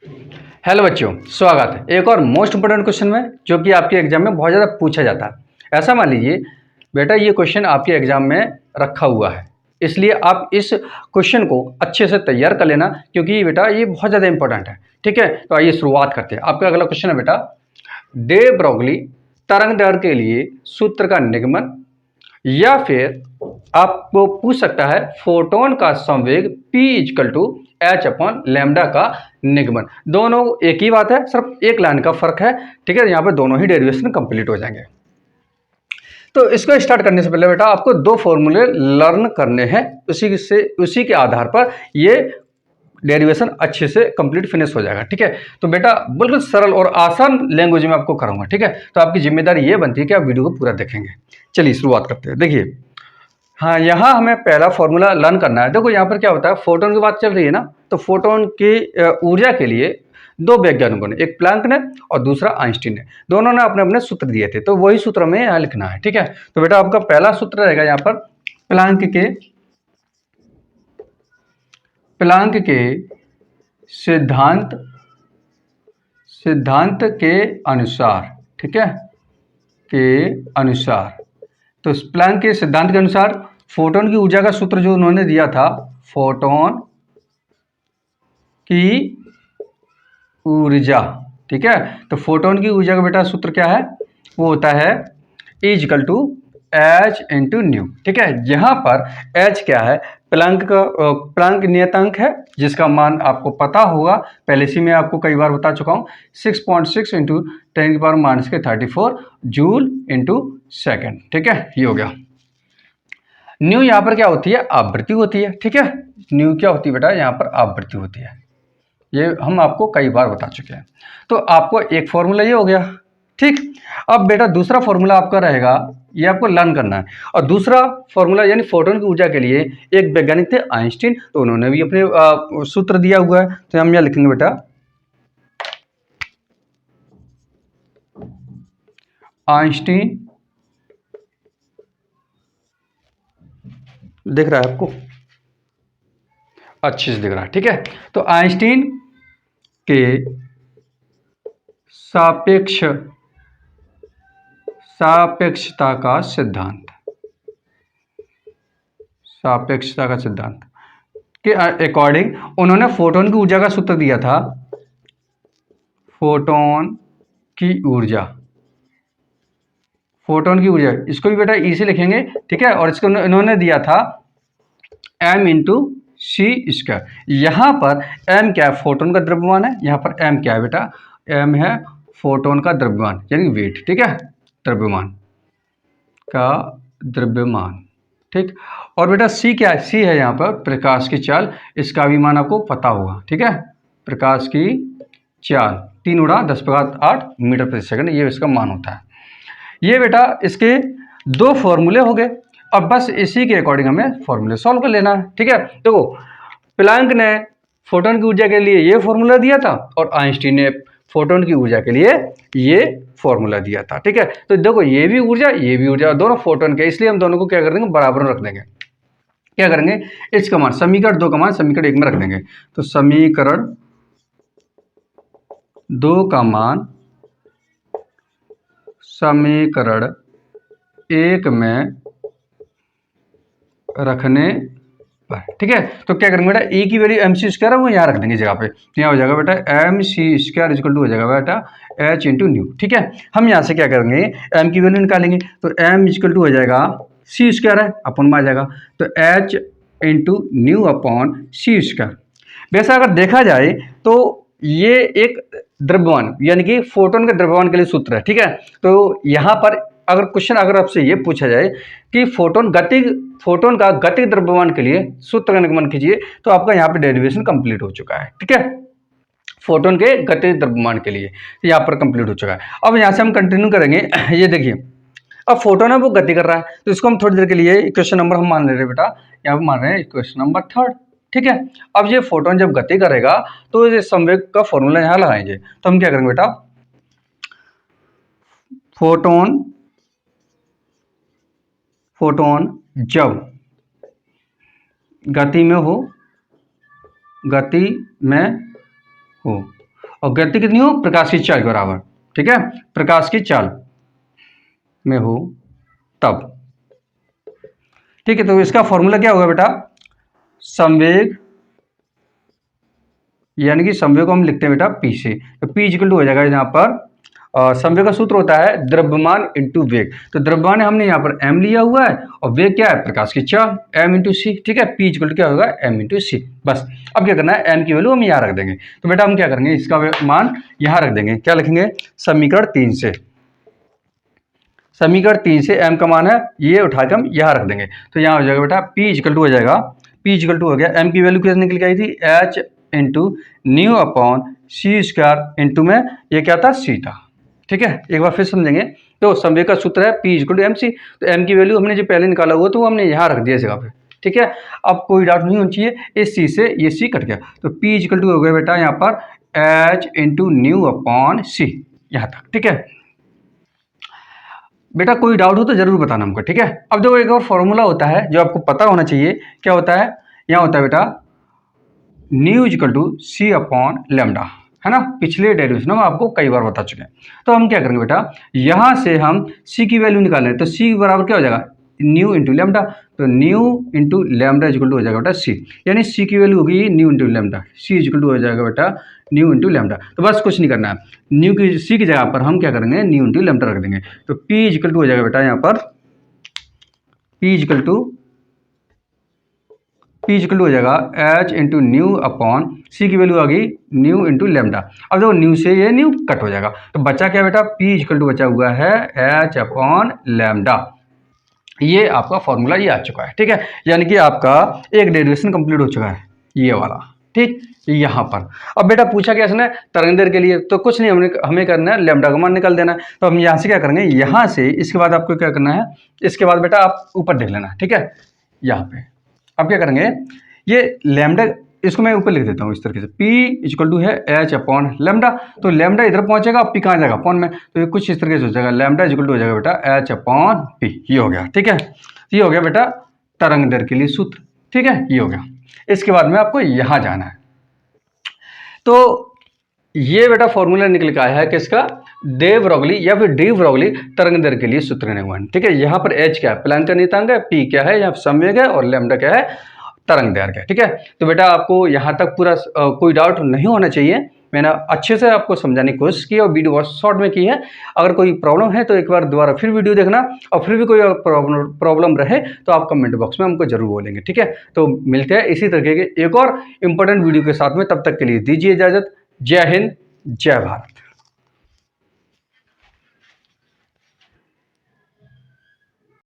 Hello बच्चों, स्वागत है एक और मोस्ट इंपोर्टेंट क्वेश्चन में जो कि आपके एग्जाम में बहुत ज़्यादा पूछा जाता है। ऐसा मान लीजिए बेटा ये क्वेश्चन आपके एग्जाम में रखा हुआ है, इसलिए आप इस क्वेश्चन को अच्छे से तैयार कर लेना क्योंकि बेटा ये बहुत ज़्यादा इंपॉर्टेंट है। ठीक है, तो आइए शुरुआत करते हैं। आपका अगला क्वेश्चन है बेटा, डे ब्रोगली तरंग दैर्ध्य के लिए सूत्र का निगमन, या फिर आपको पूछ सकता है फोटोन का संवेग p equal to H upon lambda का निगमन। दोनों एक ही बात है, सिर्फ एक लाइन का फर्क है। ठीक है, यहाँ पे दोनों ही डेरिवेशन कंप्लीट हो जाएंगे। तो इसको स्टार्ट करने से पहले बेटा आपको दो फॉर्मूले लर्न करने हैं, उसी के आधार पर ये डेरिवेशन अच्छे से कंप्लीट फिनिश हो जाएगा। ठीक है, तो बेटा बिल्कुल सरल और आसान लैंग्वेज में आपको कराऊंगा। ठीक है, तो आपकी जिम्मेदारी ये बनती है कि आप वीडियो को पूरा देखेंगे। चलिए शुरुआत करते हैं। देखिए, हाँ, यहाँ हमें पहला फॉर्मूला लर्न करना है। देखो यहाँ पर क्या होता है, फोटोन की बात चल रही है ना, तो फोटोन की ऊर्जा के लिए दो वैज्ञानिकों ने, एक प्लैंक ने और दूसरा आइंस्टीन ने, दोनों ने अपने अपने सूत्र दिए थे। तो वही सूत्र हमें यहाँ लिखना है। ठीक है, तो बेटा आपका पहला सूत्र रहेगा यहाँ पर प्लैंक के सिद्धांत के अनुसार। ठीक है, के अनुसार, तो प्लैंक के सिद्धांत के अनुसार फोटोन की ऊर्जा का सूत्र जो उन्होंने दिया था, फोटोन की ऊर्जा। ठीक है, तो फोटोन की ऊर्जा का बेटा सूत्र क्या है, वो होता है equal to H into nu. ठीक है, यहाँ पर एच क्या है, प्लैंक नियतांक है जिसका मान आपको पता होगा, पहले से मैं आपको कई बार बता चुका हूँ, 6.6 इंटू 10⁻³ जूल इंटू सेकेंड। ठीक है, ये हो गया। न्यू यहाँ पर क्या होती है, आवृत्ति होती है। ठीक है, न्यू क्या होती है बेटा, यहाँ पर आवृत्ति होती है, ये हम आपको कई बार बता चुके हैं। तो आपको एक फॉर्मूला ये हो गया। ठीक, अब बेटा दूसरा फॉर्मूला आपका रहेगा, ये आपको लर्न करना है। और दूसरा फॉर्मूला यानी फोटोन की ऊर्जा के लिए एक वैज्ञानिक थे आइंस्टीन, तो उन्होंने भी अपने सूत्र दिया हुआ है। तो हम यहाँ लिखेंगे बेटा आइंस्टीन, दिख रहा है आपको, अच्छे से दिख रहा है। ठीक है, तो आइंस्टीन के सापेक्षता का सिद्धांत के अकॉर्डिंग उन्होंने फोटोन की ऊर्जा का सूत्र दिया था, फोटोन की ऊर्जा, इसको भी बेटा ई से लिखेंगे। ठीक है, और इसको इन्होंने दिया था m इंटू सी स्क्वायर। यहाँ पर m क्या है, फोटोन का द्रव्यमान है। यहाँ पर m क्या है बेटा, m है फोटोन का द्रव्यमान यानी वेट। ठीक है, द्रव्यमान का द्रव्यमान। ठीक, और बेटा c क्या है, c है यहाँ पर प्रकाश की चाल, इसका भी मान आपको पता होगा। ठीक है, प्रकाश की चाल 3 × 10⁸ मीटर प्रति सेकंड, ये इसका मान होता है। ये बेटा इसके दो फॉर्मूले हो गए। अब बस इसी के अकॉर्डिंग हमें फॉर्मूले सॉल्व कर लेना है। ठीक है, देखो प्लैंक ने फोटोन की ऊर्जा के लिए ये फॉर्मूला दिया था और आइंस्टीन ने फोटोन की ऊर्जा के लिए ये फॉर्मूला दिया था। ठीक है, तो देखो ये भी ऊर्जा दोनों फोटोन के, इसलिए हम दोनों को क्या कर देंगे, बराबर रख देंगे। क्या करेंगे, इसका मान समीकरण 2 का मान समीकरण 1 में रख देंगे। तो समीकरण 2 का मान समीकरण 1 में रखने पर। ठीक है, तो क्या करेंगे बेटा, e की वैल्यू mc² है वो यहाँ रख देंगे जगह पे, तो यहाँ हो जाएगा बेटा mc² इक्वल टू हो जाएगा बेटा h इंटू न्यू। ठीक है, हम यहाँ से क्या करेंगे, m की वैल्यू निकालेंगे, तो m इक्वल टू हो जाएगा c² है अपन में आ जाएगा, तो h into new upon c²। वैसे अगर देखा जाए तो ये एक द्रव्यमान यानी कि फोटोन के द्रव्यमान के लिए सूत्र है। ठीक है, तो यहाँ पर अगर क्वेश्चन अगर आपसे ये पूछा जाए कि फोटोन का गतिक द्रव्यमान के लिए सूत्र का निगमन कीजिए, तो आपका यहाँ पे डेरिवेशन कंप्लीट हो चुका है। ठीक है, फोटोन के गतिक द्रव्यमान के लिए यहाँ पर कंप्लीट हो चुका है। अब यहाँ से हम कंटिन्यू करेंगे। ये देखिए, अब फोटोन है वो गति कर रहा है, तो इसको हम थोड़ी देर के लिए इक्वेशन नंबर हम मान ले रहे हैं बेटा, यहाँ पर मान रहे हैं इक्वेशन नंबर 3। ठीक है, अब ये फोटोन जब गति करेगा तो ये संवेग का फॉर्मूला यहाँ लगाएंगे। तो हम क्या करेंगे बेटा, फोटोन जब गति में हो और गति कितनी हो, प्रकाश की चाल के बराबर। ठीक है, प्रकाश की चाल में हो तब। ठीक है, तो इसका फॉर्मूला क्या होगा बेटा, संवेग, यानी कि संवेग को हम लिखते हैं बेटा पी से, तो पी इक्वल टू हो जाएगा यहाँ पर संवेग का सूत्र होता है द्रव्यमान इंटू वेग। तो द्रव्यमान हमने यहाँ पर m लिया हुआ है और वेग क्या है, प्रकाश की चाल, m इंटू सी। ठीक है, पी इक्वल टू क्या होगा, m इंटू सी। बस अब क्या करना है, m की वैल्यू हम यहाँ रख देंगे। तो बेटा हम क्या करेंगे, इसका मान यहाँ रख देंगे। क्या लिखेंगे, समीकरण 3 से, समीकरण 3 से m का मान है ये उठा के हम यहाँ रख देंगे। तो यहाँ हो जाएगा बेटा p इक्वल टू हो जाएगा, p इक्वल टू हो गया, m की वैल्यू कैसे निकल के आई थी, h इंटू न्यू अपॉन सी स्क्वायर इंटू में ये क्या था, सी था। ठीक है, एक बार फिर समझेंगे। तो संवेग का सूत्र है p equal to M C. तो m की वैल्यू हमने जो पहले निकाला हुआ तो वो हमने यहाँ रख दिया इस जगह पे। ठीक है, अब कोई डाउट नहीं होना चाहिए, इस सी से ये सी कट गया। तो p इक्वल टू हो गया बेटा यहाँ पर h इंटू न्यू अपॉन सी, यहाँ तक। ठीक है बेटा, कोई डाउट हो तो जरूर बताना हमको। ठीक है, अब देखो एक और फॉर्मूला होता है जो आपको पता होना चाहिए। क्या होता है, यहाँ होता है बेटा nu equal to C upon lambda, है ना। पिछले डेरिवेशन में आपको कई बार बता चुके हैं। तो हम क्या करेंगे बेटा, यहाँ से हम सी की वैल्यू निकालें, तो सी बराबर क्या हो जाएगा, न्यू इंटू लेमडा। तो nu into lambda equal to हो जाएगा बेटा सी, यानी सी की वैल्यू होगी nu into lambda, C equal to हो जाएगा बेटा न्यू इंटू लेमडा। तो बस कुछ नहीं करना है, न्यू की सी की जगह पर हम क्या करेंगे, न्यू इंटू लेमडा रख देंगे। तो पी इक्वल टू हो जाएगा बेटा यहाँ पर पी इक्वल टू हो जाएगा एच इंटू न्यू अपॉन सी की वैल्यू आ गई न्यू इंटू लेमडा। अब देखो न्यू से ये न्यू कट हो जाएगा, तो बचा क्या बेटा, पी इक्वल टू बचा हुआ है एच अपॉन लेमडा। ये आपका फॉर्मूला ये आ चुका है। ठीक है, यानी कि आपका एक डेरिवेशन कंप्लीट हो चुका है ये वाला। ठीक, यहाँ पर अब बेटा पूछा क्या इसने तरंगदैर्घ्य के लिए, तो कुछ नहीं, हमें करना है लेमडा का मान निकाल देना है। तो हम यहाँ से क्या करेंगे, यहाँ से इसके बाद आपको क्या करना है, इसके बाद बेटा आप ऊपर देख लेना। ठीक है, यहाँ पे अब क्या करेंगे, ये लेमडा इसको मैं ऊपर लिख देता हूँ इस तरीके से, P इक्वल टू है एच अपॉन लेमडा। तो लेमडा इधर पहुंचेगा, P कहाँ जाएगा, अपॉन में। तो ये कुछ इस तरीके से हो जाएगा, लेमडा इक्वल टू हो जाएगा बेटा एच अपॉन P। ये हो गया। ठीक है, ये हो गया बेटा तरंगदैर्घ्य के लिए सूत्र। ठीक है, ये हो गया। इसके बाद में आपको यहाँ जाना है। तो ये बेटा फॉर्मूला निकल के आया है किसका, डे ब्रोगली या फिर डी ब्रोगली तरंगदैर्घ्य के लिए सूत्र निर्माण। ठीक है, यहाँ पर एच क्या है, प्लांक का नियतांक है, पी क्या है, यहाँ संवेग है, और लेमडा क्या है, तरंगदैर्घ्य है। ठीक है, तो बेटा आपको यहाँ तक पूरा कोई डाउट नहीं होना चाहिए। मैंने अच्छे से आपको समझाने की कोशिश की और वीडियो बहुत शॉर्ट में की है। अगर कोई प्रॉब्लम है तो एक बार दोबारा फिर वीडियो देखना, और फिर भी कोई प्रॉब्लम रहे तो आप कमेंट बॉक्स में हमको जरूर बोलेंगे। ठीक है, तो मिलते हैं इसी तरीके के एक और इम्पोर्टेंट वीडियो के साथ में, तब तक के लिए दीजिए इजाजत। जय हिंद, जय भारत।